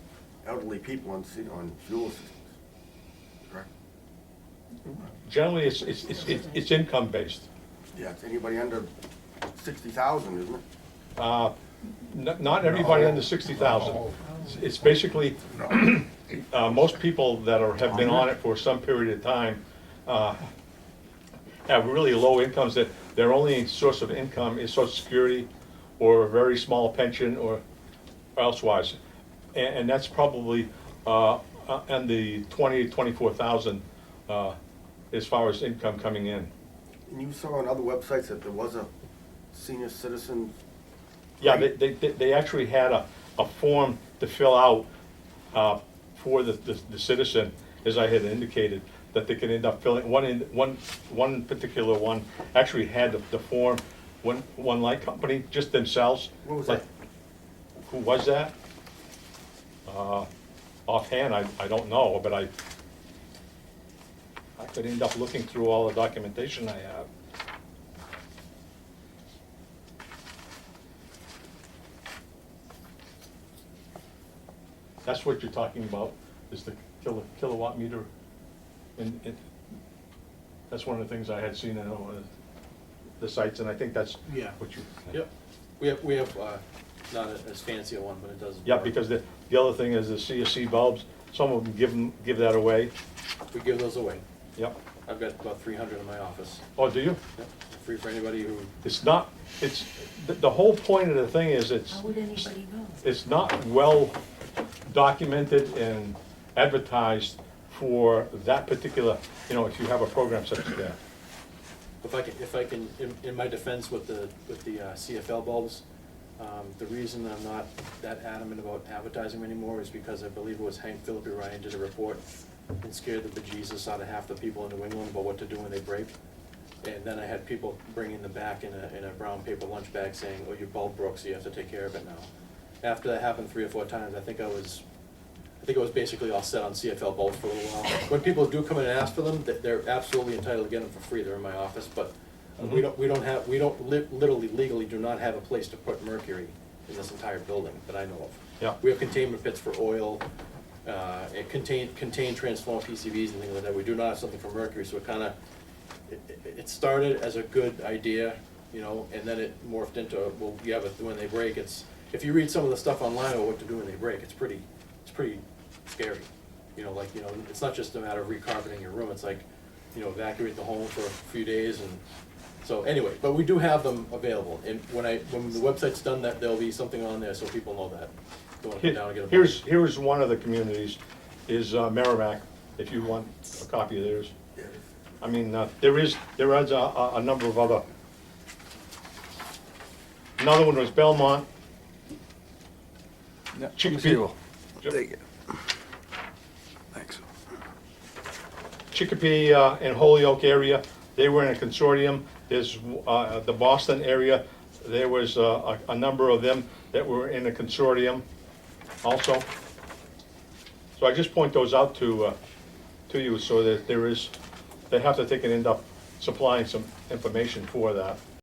S2: elderly people on fuel assistance, correct?
S5: Generally, it's income based.
S2: Yeah, it's anybody under 60,000, isn't it?
S5: Not everybody under 60,000. It's basically, most people that have been on it for some period of time have really low incomes, that their only source of income is Social Security or a very small pension or elsewise. And that's probably in the 20,000 to 24,000 as far as income coming in.
S2: And you saw on other websites that there was a senior citizen.
S5: Yeah, they actually had a form to fill out for the citizen, as I had indicated, that they could end up filling. One particular one actually had the form, one light company, just themselves.
S2: What was that?
S5: Who was that? Offhand, I don't know, but I could end up looking through all the documentation I have. That's what you're talking about, is the kilowatt meter. And that's one of the things I had seen in the sites, and I think that's
S4: Yeah.
S5: what you.
S4: Yep, we have not as fancy a one, but it does.
S5: Yeah,
S4: work.
S5: because the other thing is the CSC bulbs, some of them give that away.
S4: We give those away.
S5: Yep.
S4: I've got about 300 in my office.
S5: Oh, do you?
S4: Yep, free for anybody who.
S5: The whole point of the thing is
S10: How would anybody know?
S5: it's not well documented and advertised for that particular, if you have a program such as that.
S4: If I can, in my defense with the CFL bulbs, the reason I'm not that adamant about advertising them anymore is because I believe it was Hank Philippi Ryan did a report and scared the bejesus out of half the people in New England about what to do when they break. And then I had people bringing them back in a brown paper lunch bag saying, oh, your bulb broke, so you have to take care of it now. After that happened 3 or 4 times, I think I was basically all set on CFL bulbs for a little while. When people do come in and ask for them, they're absolutely entitled to get them for free. They're in my office, but we literally legally do not have a place to put mercury in this entire building that I know of.
S5: Yeah.
S4: We have containment pits for oil, and contain transformer PCBs and things like that. We do not have something for mercury, so it started as a good idea, and then it morphed into, well, yeah, but when they break, if you read some of the stuff online about what to do when they break, it's pretty scary. It's not just a matter of recarpeting your room, it's like, evacuate the home for a few days, and so anyway, but we do have them available, and when the website's done, that there'll be something on there so people know that. Don't wanna come down and get a bunch.
S5: Here's one of the communities, is Merrimack, if you want a copy of theirs. I mean, there is a number of other Another one was Belmont.
S9: Yeah,
S5: Chicopee.
S9: Zero.
S5: Yep.
S9: Take it. Thanks.
S5: Chicopee and Holyoke area, they were in a consortium. There's the Boston area, there was a number of them that were in a consortium also. So I just point those out to you so that they have to take and end up supplying some information for that.